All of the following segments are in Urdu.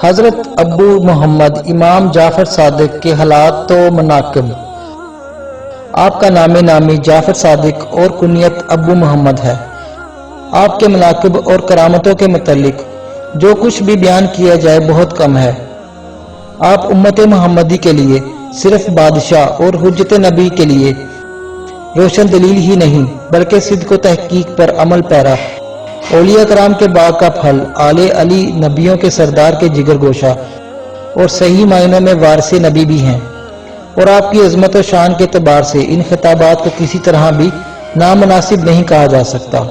حضرت ابو محمد امام جعفر صادق کے حالات و مناقب۔ آپ کا نام نامی جعفر صادق اور کنیت ابو محمد ہے۔ آپ کے مناقب اور کرامتوں کے متعلق جو کچھ بھی بیان کیا جائے بہت کم ہے۔ آپ امت محمدی کے لیے صرف بادشاہ اور حجت نبی کے لیے روشن دلیل ہی نہیں بلکہ صدق و تحقیق پر عمل پیرا، اولیاء کرام کے باغ کا پھل، آل علی نبیوں کے سردار کے جگر گوشہ اور صحیح معنوں میں وارث نبی بھی ہیں، اور آپ کی عظمت و شان کے اعتبار سے ان خطابات کو کسی طرح بھی نامناسب نہیں کہا جا سکتا۔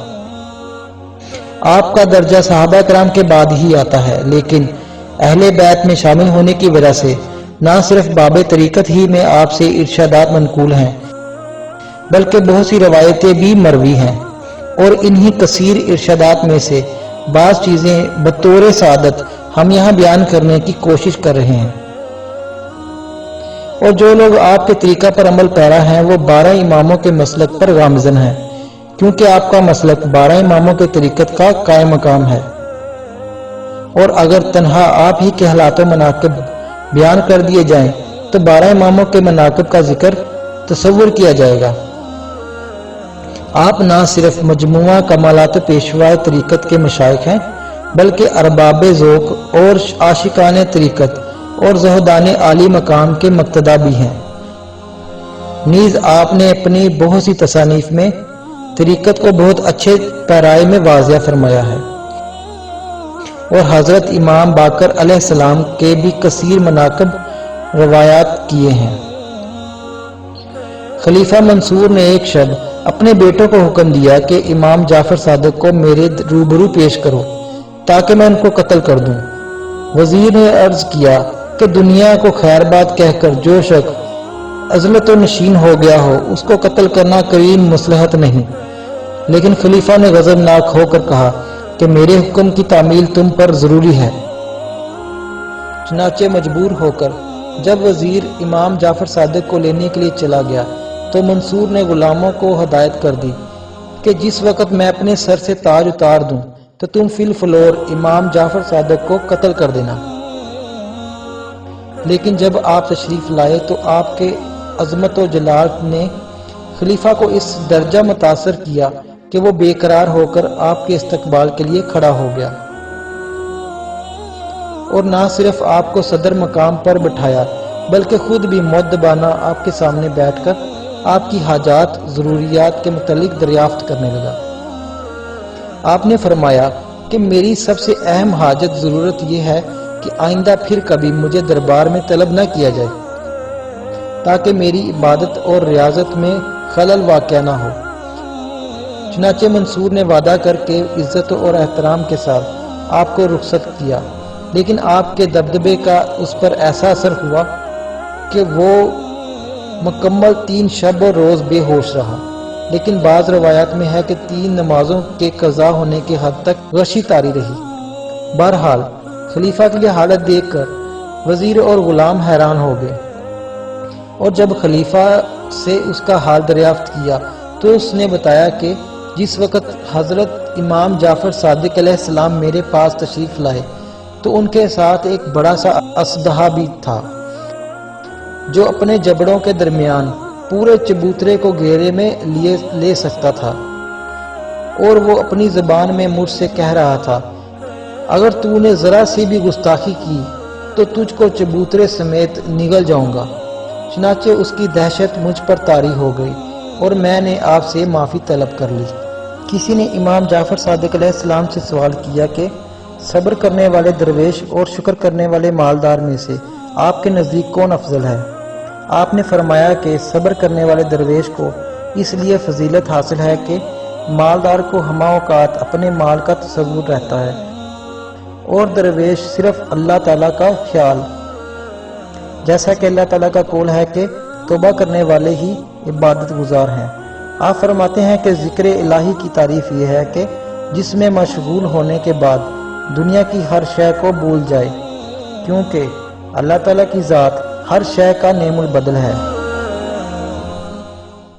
آپ کا درجہ صحابہ کرام کے بعد ہی آتا ہے، لیکن اہل بیت میں شامل ہونے کی وجہ سے نہ صرف باب طریقت ہی میں آپ سے ارشادات منقول ہیں بلکہ بہت سی روایتیں بھی مروی ہیں، اور انہی کثیر ارشادات میں سے بعض چیزیں بطور سعادت ہم یہاں بیان کرنے کی کوشش کر رہے ہیں۔ اور جو لوگ آپ کے طریقہ پر عمل پیرا ہیں وہ 12 اماموں کے مسلک پر گامزن ہیں، کیونکہ آپ کا مسلک 12 اماموں کے طریقت کا قائم مقام ہے، اور اگر تنہا آپ ہی کے حالات و مناقب بیان کر دیے جائیں تو 12 اماموں کے مناقب کا ذکر تصور کیا جائے گا۔ آپ نہ صرف مجموعہ کمالات پیشوا طریقت کے مشائخ ہیں بلکہ ارباب ذوق اور عاشقان طریقت اور زہدان عالی مقام کے مقتدا بھی ہیں۔ نیز آپ نے اپنی بہت سی تصانیف میں طریقت کو بہت اچھے پیرائے میں واضح فرمایا ہے، اور حضرت امام باقر علیہ السلام کے بھی کثیر مناقب روایات کیے ہیں۔ خلیفہ منصور نے ایک شب اپنے بیٹوں کو حکم دیا کہ امام جعفر صادق کو میرے روبرو پیش کرو تاکہ میں ان کو قتل کر دوں۔ وزیر نے عرض کیا کہ دنیا کو خیر بات کہہ کر جو شخص عزلت و نشین ہو گیا ہو اس کو قتل کرنا کوئی مصلحت نہیں، لیکن خلیفہ نے غضبناک ہو کر کہا کہ میرے حکم کی تعمیل تم پر ضروری ہے۔ چنانچہ مجبور ہو کر جب وزیر امام جعفر صادق کو لینے کے لیے چلا گیا تو منصور نے غلاموں کو ہدایت کر دی کہ جس وقت میں اپنے سر سے تاج اتار دوں تو تم فی الفلور امام جعفر صادق کو قتل کر دینا۔ لیکن جب آپ تشریف لائے تو آپ کے عظمت و جلال نے خلیفہ کو اس درجہ متاثر کیا کہ وہ بے قرار ہو کر آپ کے استقبال کے لیے کھڑا ہو گیا، اور نہ صرف آپ کو صدر مقام پر بٹھایا بلکہ خود بھی مؤدبانہ آپ کے سامنے بیٹھ کر آپ کی حاجات ضروریات کے متعلق دریافت کرنے لگا۔ آپ نے فرمایا کہ میری سب سے اہم حاجت ضرورت یہ ہے کہ آئندہ پھر کبھی مجھے دربار میں طلب نہ کیا جائے تاکہ میری عبادت اور ریاضت میں خلل واقع نہ ہو۔ چنانچہ منصور نے وعدہ کر کے عزت اور احترام کے ساتھ آپ کو رخصت کیا، لیکن آپ کے دبدبے کا اس پر ایسا اثر ہوا کہ وہ مکمل 3 شب اور روز بے ہوش رہا، لیکن بعض روایات میں ہے کہ 3 نمازوں کے قضا ہونے کے حد تک غشی طاری رہی۔ بہرحال خلیفہ کی یہ حالت دیکھ کر وزیر اور غلام حیران ہو گئے، اور جب خلیفہ سے اس کا حال دریافت کیا تو اس نے بتایا کہ جس وقت حضرت امام جعفر صادق علیہ السلام میرے پاس تشریف لائے تو ان کے ساتھ ایک بڑا سا اژدہا بھی تھا جو اپنے جبڑوں کے درمیان پورے چبوترے کو گھیرے میں لے سکتا تھا، اور وہ اپنی زبان میں مجھ سے کہہ رہا تھا اگر تو نے ذرا سی بھی گستاخی کی تو تجھ کو چبوترے سمیت نگل جاؤں گا۔ چنانچہ اس کی دہشت مجھ پر طاری ہو گئی اور میں نے آپ سے معافی طلب کر لی۔ کسی نے امام جعفر صادق علیہ السلام سے سوال کیا کہ صبر کرنے والے درویش اور شکر کرنے والے مالدار میں سے آپ کے نزدیک کون افضل ہے؟ آپ نے فرمایا کہ صبر کرنے والے درویش کو اس لیے فضیلت حاصل ہے کہ مالدار کو ہمہ اوقات اپنے مال کا تصور رہتا ہے، اور درویش صرف اللہ تعالیٰ کا خیال، جیسا کہ اللہ تعالیٰ کا قول ہے کہ توبہ کرنے والے ہی عبادت گزار ہیں۔ آپ فرماتے ہیں کہ ذکر الہی کی تعریف یہ ہے کہ جس میں مشغول ہونے کے بعد دنیا کی ہر شے کو بھول جائے، کیونکہ اللہ تعالیٰ کی ذات ہر شے کا نعم البدل ہے۔